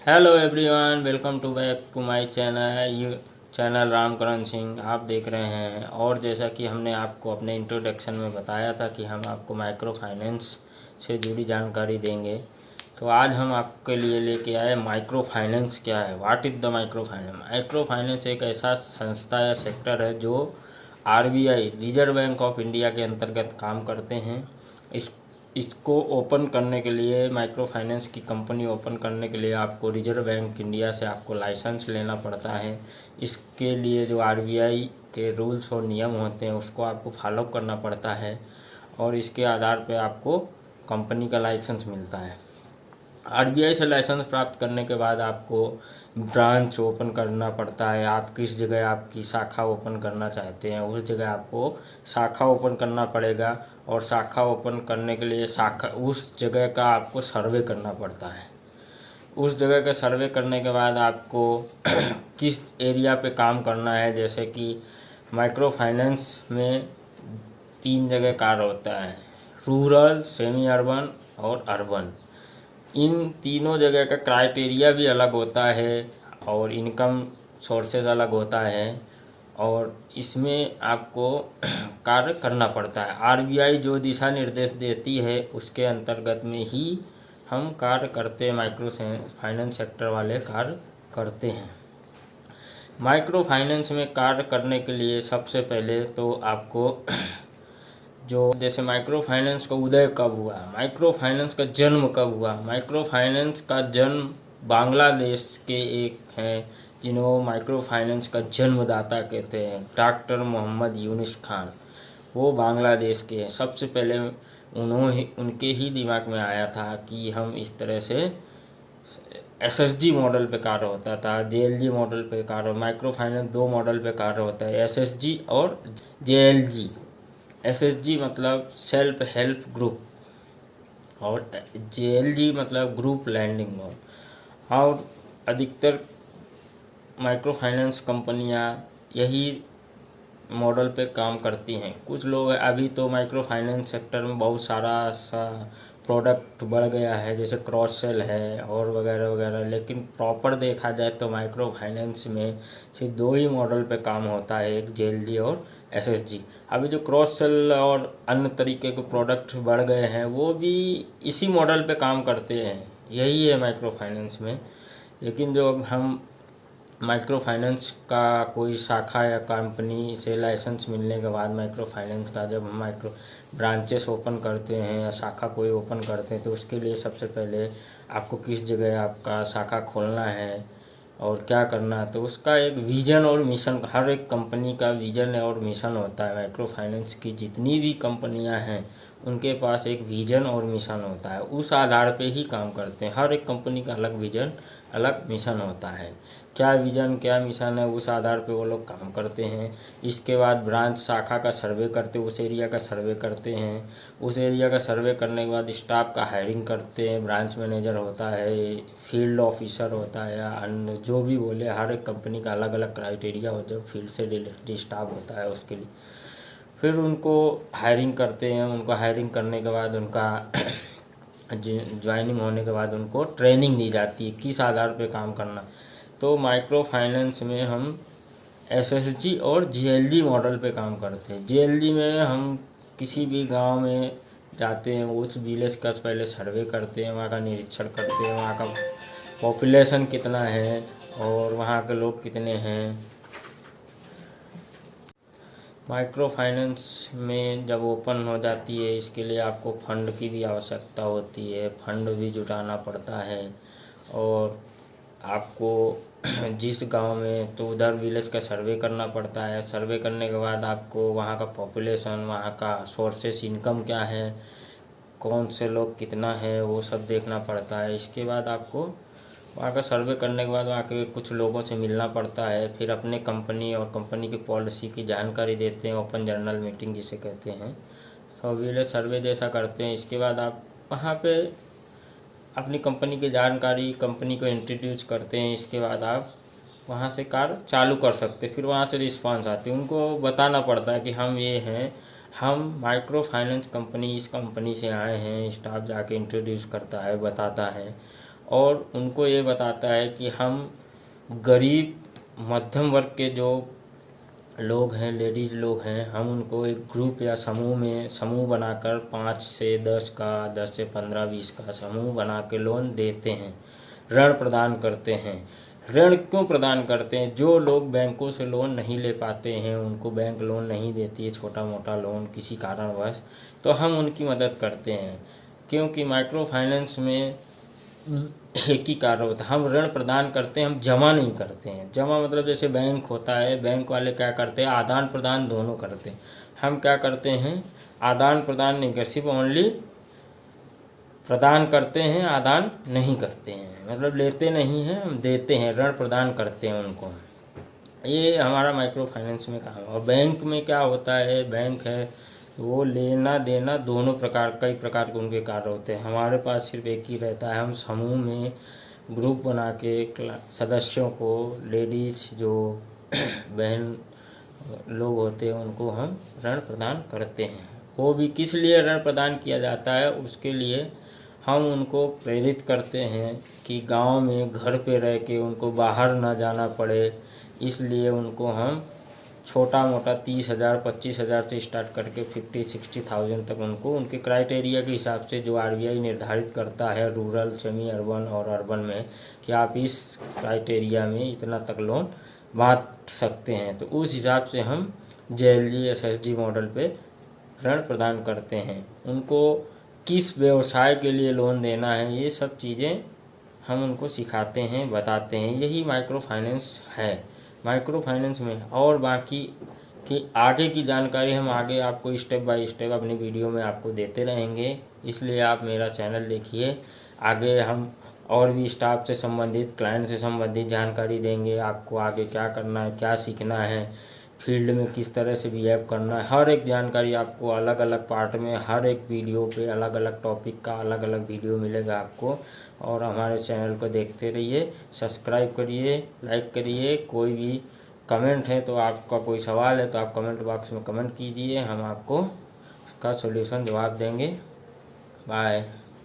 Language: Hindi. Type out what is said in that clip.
Hello everyone, welcome to back to my channel. ये चैनल रामकरण सिंह आप देख रहे हैं। और जैसा कि हमने आपको अपने इंट्रोडक्शन में बताया था कि हम आपको माइक्रो फाइनेंस से जुड़ी जानकारी देंगे, तो आज हम आपके लिए लेके आए माइक्रो फाइनेंस क्या है। What is the micro finance? Micro finance एक ऐसा संस्था या सेक्टर है जो RBI reserve bank of India के अंतर्गत काम करते हैं। इसको ओपन करने के लिए, माइक्रो फाइनेंस की कंपनी ओपन करने के लिए आपको रिजर्व बैंक इंडिया से आपको लाइसेंस लेना पड़ता है। इसके लिए जो आरबीआई के रूल्स और नियम होते हैं उसको आपको फॉलो करना पड़ता है और इसके आधार पे आपको कंपनी का लाइसेंस मिलता है। आरबीआई से लाइसेंस प्राप्त करने के बाद आपको ब्रांच ओपन करना पड़ता है। आप किस जगह आपकी शाखा ओपन करना चाहते हैं उस जगह आपको शाखा ओपन करना पड़ेगा और शाखा ओपन करने के लिए उस जगह का आपको सर्वे करना पड़ता है। उस जगह का सर्वे करने के बाद आपको किस एरिया पे काम करना है, जैसे कि माइक्रो फाइनेंस में 3 जगह कार्य होता है, रूरल, सेमी अर्बन और अर्बन। इन तीनों जगह का क्राइटेरिया भी अलग होता है और इनकम सोर्सेज अलग होता है और इसमें आपको कार्य करना पड़ता है। आरबीआई जो दिशा निर्देश देती है उसके अंतर्गत में ही हम कार्य करते हैं। माइक्रो फाइनेंस सेक्टर वाले कार्य करते हैं। माइक्रो फाइनेंस में कार्य करने के लिए सबसे पहले तो आपको जैसे माइक्रो फाइनेंस का उदय कब हुआ, माइक्रो फाइनेंस का जन्म कब हुआ। माइक्रो फाइनेंस का जन्म बांग्लादेश के एक हैं जिन्हों माइक्रो फाइनेंस का जन्मदाता कहते हैं, डॉक्टर मोहम्मद यूनुस खान। वो बांग्लादेश के हैं। सबसे पहले उनके ही दिमाग में आया था कि हम इस तरह से एसएसजी मॉडल पे कार्य होता था, जेएलजी मॉडल पे कार्य। माइक्रो फाइनेंस 2 मॉडल पे कार्य होता है, एसएसजी और जेएलजी। एसएसजी मतलब सेल्फ हेल्प ग्रुप और जेएलजी मतलब ग्रुप लैंडिंग लोन। और अधिकतर माइक्रो फाइनेंस कंपनियां यही मॉडल पे काम करती हैं। कुछ लोग अभी तो माइक्रो फाइनेंस सेक्टर में बहुत सारा प्रोडक्ट बढ़ गया है, जैसे क्रॉस सेल है और वगैरह वगैरह, लेकिन प्रॉपर देखा जाए तो माइक्रो फाइनेंस में सिर्फ 2 ही मॉडल पे काम होता है, एक जेएलजी और एसएसजी। अभी जो क्रॉस सेल और अन्य तरीके के प्रोडक्ट बढ़ गए हैं वो भी इसी मॉडल पे काम करते हैं, यही है माइक्रो फाइनेंस में। लेकिन जो हम माइक्रो फाइनेंस का कोई शाखा या कंपनी से लाइसेंस मिलने के बाद माइक्रो फाइनेंस का जब हम माइक्रो ब्रांचेस ओपन करते हैं या शाखा कोई ओपन करते हैं तो उसके लिए सबसे पहले आपको किस जगह आपका शाखा खोलना है और क्या करना है, तो उसका एक विज़न और मिशन, हर एक कंपनी का विज़न और मिशन होता है। माइक्रो फाइनेंस की जितनी भी कंपनियां हैं उनके पास एक विज़न और मिशन होता है, उस आधार पे ही काम करते हैं। हर एक कंपनी का अलग विज़न अलग मिशन होता है। क्या विज़न क्या मिशन है उस आधार पे वो लोग काम करते हैं। इसके बाद ब्रांच शाखा का सर्वे करते, उस एरिया का सर्वे करते हैं। उस एरिया का सर्वे करने के बाद स्टाफ का हायरिंग करते हैं। ब्रांच मैनेजर होता है, फील्ड ऑफिसर होता है या अन्य जो भी बोले, हर एक कंपनी का अलग अलग क्राइटेरिया होता है। फील्ड से रिलेटेड स्टाफ होता है उसके लिए। फिर उनको हायरिंग करते हैं। उनको हायरिंग करने के बाद उनका ज्वाइनिंग होने के बाद उनको ट्रेनिंग दी जाती है किस आधार पे काम करना। तो माइक्रो फाइनेंस में हम एसएसजी और जेएलजी मॉडल पे काम करते हैं। जेएलजी में हम किसी भी गांव में जाते हैं, उस विलेज का पहले सर्वे करते हैं, वहाँ का निरीक्षण करते हैं, वहाँ का पॉपुलेशन कितना है और वहाँ के लोग कितने हैं। माइक्रो फाइनेंस में जब ओपन हो जाती है इसके लिए आपको फंड की भी आवश्यकता होती है, फंड भी जुटाना पड़ता है। और आपको जिस गांव में, तो उधर विलेज का सर्वे करना पड़ता है। सर्वे करने के बाद आपको वहाँ का पॉपुलेशन, वहाँ का सोर्सेस इनकम क्या है, कौन से लोग कितना है, वो सब देखना पड़ता है। इसके बाद आपको वहाँ का सर्वे करने के बाद वहाँ के कुछ लोगों से मिलना पड़ता है। फिर अपने कंपनी और कंपनी की पॉलिसी की जानकारी देते हैं, ओपन जर्नल मीटिंग जिसे कहते हैं। तो विलेज सर्वे जैसा करते हैं। इसके बाद आप वहाँ पे अपनी कंपनी की जानकारी, कंपनी को इंट्रोड्यूस करते हैं। इसके बाद आप वहाँ से कार्य चालू कर सकते हैं। फिर वहाँ से रिस्पांस आती है, उनको बताना पड़ता है कि हम ये हैं, हम माइक्रो फाइनेंस कंपनी, इस कंपनी से आए हैं। स्टाफ जाके इंट्रोड्यूस करता है, बताता है और उनको ये बताता है कि हम गरीब मध्यम वर्ग के जो लोग हैं, लेडीज़ लोग हैं, हम उनको एक ग्रुप या समूह बनाकर 5 से 10 का, 10 से 15, 20 का समूह बना के लोन देते हैं, ऋण प्रदान करते हैं। ऋण क्यों प्रदान करते हैं? जो लोग बैंकों से लोन नहीं ले पाते हैं, उनको बैंक लोन नहीं देती है, छोटा मोटा लोन किसी कारणवश, तो हम उनकी मदद करते हैं। क्योंकि माइक्रो फाइनेंस में एक ही कार्य होता है, हम ऋण प्रदान करते हैं, हम जमा नहीं करते हैं। जमा मतलब जैसे बैंक होता है, बैंक वाले क्या करते हैं, आदान प्रदान दोनों करते हैं। हम क्या करते हैं, आदान प्रदान नहीं करते, सिर्फ ओनली प्रदान करते हैं, आदान नहीं करते हैं। मतलब लेते नहीं हैं, हम देते हैं, ऋण प्रदान करते हैं उनको। ये हमारा माइक्रो फाइनेंस में काम है। और बैंक में क्या होता है, बैंक है तो वो लेना देना दोनों प्रकार, कई प्रकार के उनके कार्य होते हैं। हमारे पास सिर्फ एक ही रहता है, हम समूह में ग्रुप बना के सदस्यों को, लेडीज़ जो बहन लोग होते हैं, उनको हम ऋण प्रदान करते हैं। वो भी किस लिए ऋण प्रदान किया जाता है, उसके लिए हम उनको प्रेरित करते हैं कि गांव में घर पे रह के उनको बाहर ना जाना पड़े। इसलिए उनको हम छोटा मोटा 30,000 25,000 से स्टार्ट करके 50-60,000 तक उनको उनके क्राइटेरिया के हिसाब से, जो आरबीआई निर्धारित करता है रूरल, सेमी अर्बन और अर्बन में, कि आप इस क्राइटेरिया में इतना तक लोन बांट सकते हैं, तो उस हिसाब से हम जेएलजी एसएसजी मॉडल पे ऋण प्रदान करते हैं। उनको किस व्यवसाय के लिए लोन देना है, ये सब चीज़ें हम उनको सिखाते हैं, बताते हैं। यही माइक्रो फाइनेंस है। माइक्रो फाइनेंस में और बाकी की आगे की जानकारी हम आगे आपको स्टेप बाय स्टेप अपनी वीडियो में आपको देते रहेंगे, इसलिए आप मेरा चैनल देखिए। आगे हम और भी स्टाफ से संबंधित, क्लाइंट से संबंधित जानकारी देंगे आपको, आगे क्या करना है, क्या सीखना है, फील्ड में किस तरह से बिहेव करना है, हर एक जानकारी आपको अलग अलग पार्ट में, हर एक वीडियो पे अलग अलग टॉपिक का अलग अलग वीडियो मिलेगा आपको। और हमारे चैनल को देखते रहिए, सब्सक्राइब करिए, लाइक करिए। कोई भी कमेंट है तो, आपका कोई सवाल है तो आप कमेंट बॉक्स में कमेंट कीजिए, हम आपको उसका सॉल्यूशन जवाब देंगे। बाय।